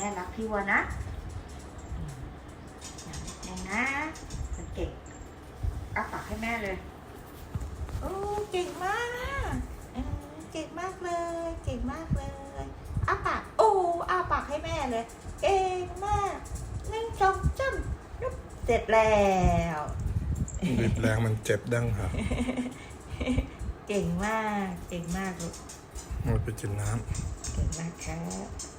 ม่รักพี่วัวนะอย่างนะเก่งอ้าปากให้แม่เลยโอ้เก่งมากเก่งมากเลยเก่งมากเลยอ้าปากโอ้อ้าปากให้แม่เลยเก่งมาก1 2 3เสร็จแล้วบีบแรงมันเจ็บดั้งครับเก่งมากลูกมันไปกินน้ำเก่งมากครับ